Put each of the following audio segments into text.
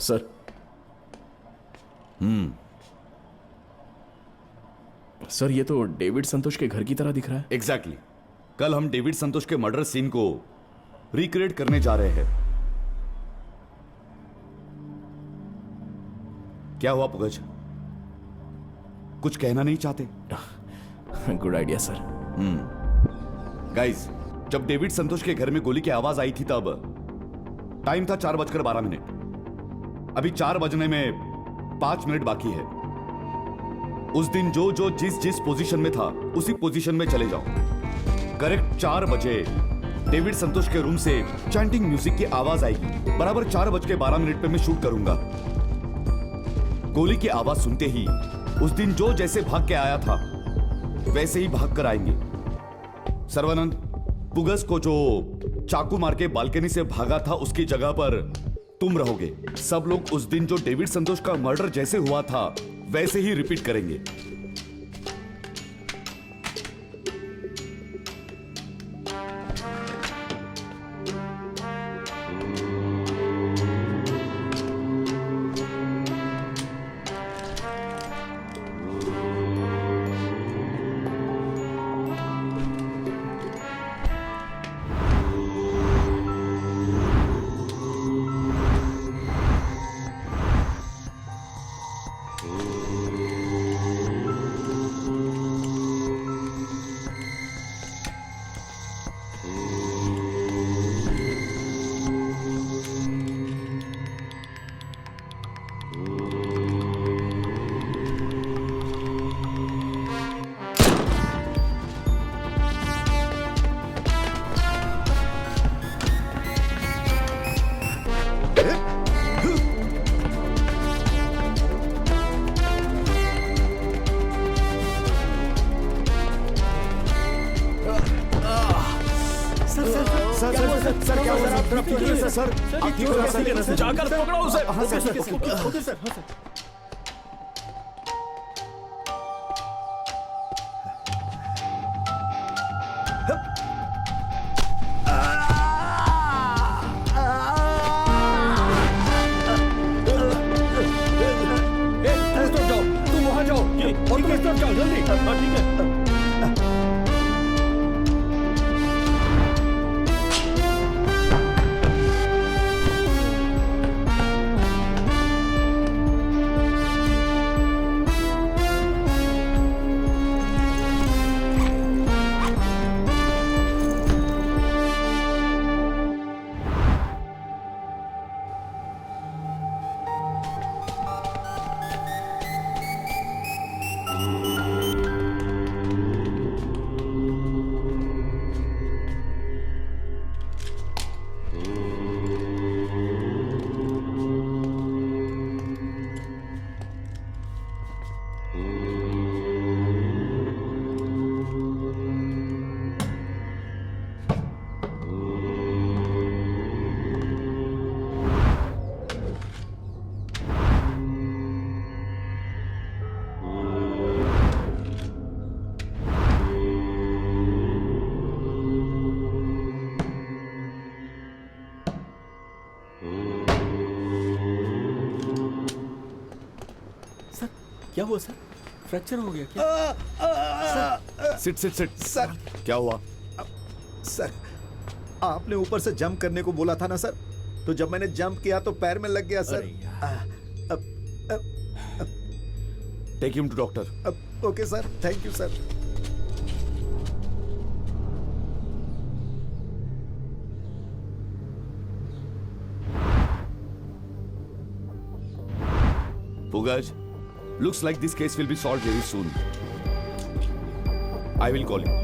Sir. Sir ये तो David संतोष के घर की तरह दिख रहा है। एग्जैक्टली। कल हम डेविड संतोष के मर्डर सीन को रिक्रिएट करने जा रहे हैं। क्या हुआ पुगज? कुछ कहना नहीं चाहते? Good idea sir. गाइस, जब डेविड संतोष के घर में गोली की आवाज आई थी तब टाइम था 4:12। अभी 4 बजने में 5 मिनट बाकी है। उस दिन जो जो जिस जिस पोजीशन में था उसी पोजीशन में चले जाओ। करेक्ट 4 बजे डेविड संतोष के रूम से चैंटिंग म्यूजिक की आवाज आएगी। बराबर 4:12 पे मैं शूट करूंगा। गोली की आवाज सुनते ही उस दिन जो जैसे भाग के आया था वैसे ही भाग कर आएंगे। सर्वानंद, पुगस को जो चाकू मार के बालकनी से भागा था उसकी जगह पर तुम रहोगे। सब लोग उस दिन जो डेविड संतोष का मर्डर जैसे हुआ था वैसे ही रिपीट करेंगे। सर जाकर पकड़ो उसे। Okay sir. तुम वहां जाओ और तुम इस तरफ जाओ जल्दी। ठीक है। क्या हुआ सर? फ्रैक्चर हो गया क्या? Sit sir. क्या हुआ? सर, आपने ऊपर से जंप करने को बोला था ना सर, तो जब मैंने जंप किया तो पैर में लग गया sir. Take him to doctor. Okay sir, thank you sir. Pugazh, looks like this case will be solved very soon. I will call you.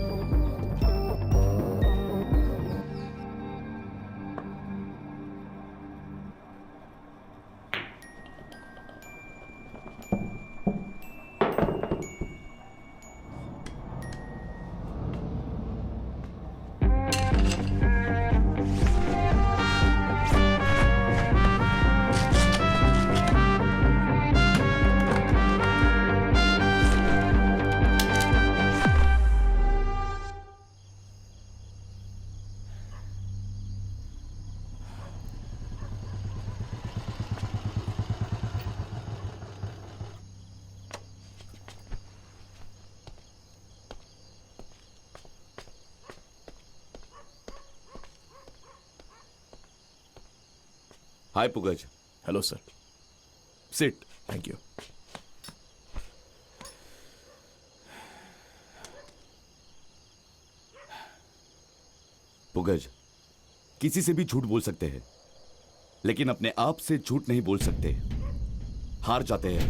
Hi Pugazh, hello sir. Sit. Thank you. Pugazh, किसी से भी झूठ बोल सकते हैं, लेकिन अपने आप से झूठ नहीं बोल सकते। हार जाते हैं।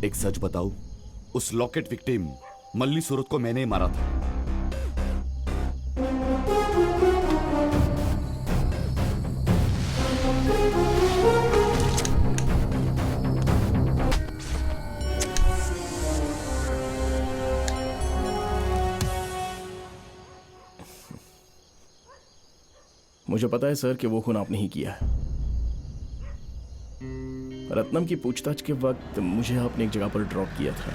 एक सच बताऊं, उस लॉकेट विक्टिम मल्ली सूरत को मैंने ही मारा था। मुझे पता है सर कि वो खून आपने ही किया है। रत्नम की पूछताछ के वक्त मुझे आपने एक जगह पर ड्रॉप किया था।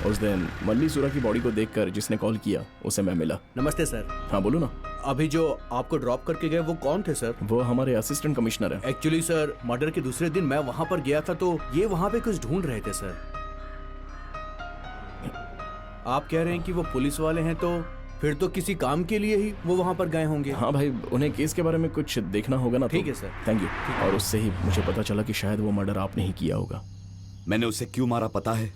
उस दिन मल्ली सूरा की बॉडी को देखकर जिसने कॉल किया उसे मैं मिला। नमस्ते सर। हाँ बोलो ना। अभी जो आपको ड्रॉप करके गए वो कौन थे सर? वो हमारे असिस्टेंट कमिश्नर है। एक्चुअली सर, मर्डर के दूसरे दिन मैं वहां पर गया था तो ये वहां पे कुछ ढूंढ रहे थे सर। आप कह रहे हैं कि वो पुलिस वाले हैं, तो फिर तो किसी काम के लिए ही वो वहां पर गए होंगे। हाँ भाई, उन्हें केस के बारे में कुछ देखना होगा ना। ठीक है सर। Thank you. और उससे ही मुझे पता चला कि शायद वो मर्डर आपने ही किया होगा। मैंने उसे क्यों मारा पता है?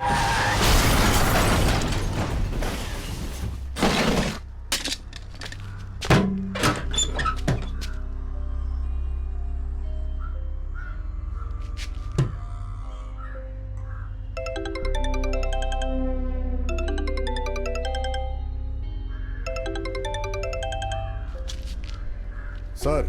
सर,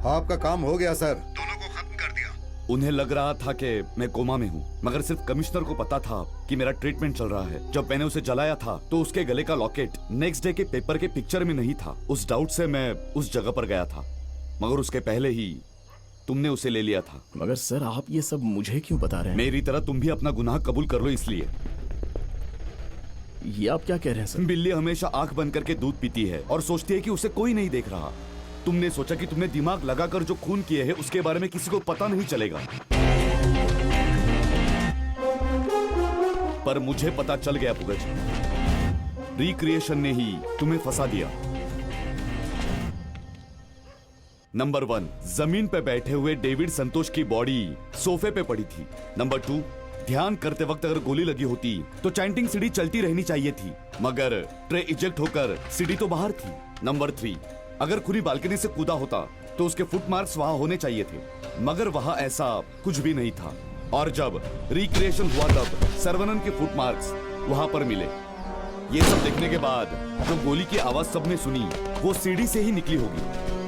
आपका काम हो गया सर। दोनों को खत्म कर दिया। उन्हें लग रहा था कि मैं कोमा में हूँ, मगर सिर्फ कमिश्नर को पता था कि मेरा ट्रीटमेंट चल रहा है। जब मैंने उसे जलाया था तो उसके गले का लॉकेट नेक्स्ट डे के पेपर के पिक्चर में नहीं था। उस डाउट से मैं उस जगह पर गया था, मगर उसके पहले ही तुमने उसे ले लिया था। मगर सर, आप ये सब मुझे क्यों बता रहे हैं? मेरी तरह तुम भी अपना गुनाह कबूल कर लो इसलिए। ये आप क्या कह रहे हैं सर? बिल्ली हमेशा आंख बंद करके दूध पीती है और सोचती है कि उसे कोई नहीं देख रहा। तुमने सोचा कि तुमने दिमाग लगाकर जो खून किए हैं उसके बारे में किसी को पता नहीं चलेगा, पर मुझे पता चल गया पुगज। रिक्रिएशन ने ही तुम्हें फंसा दिया। नंबर 1, जमीन पे बैठे हुए डेविड संतोष की बॉडी सोफे पे पड़ी थी। नंबर 2, ध्यान करते वक्त अगर गोली लगी होती तो चैंटिंग सीढ़ी चलती रहनी चाहिए थी, मगर ट्रे इजेक्ट होकर सीढ़ी तो बाहर थी। नंबर 3, अगर खुली बालकनी से कूदा होता तो उसके फुटमार्क्स वहां होने चाहिए थे, मगर वहां ऐसा कुछ भी नहीं था। और जब रिक्रिएशन हुआ तब सर्वनन के फुटमार्क्स वहां पर मिले। ये सब देखने के बाद जो गोली की आवाज सबने सुनी वो सीढ़ी से ही निकली होगी।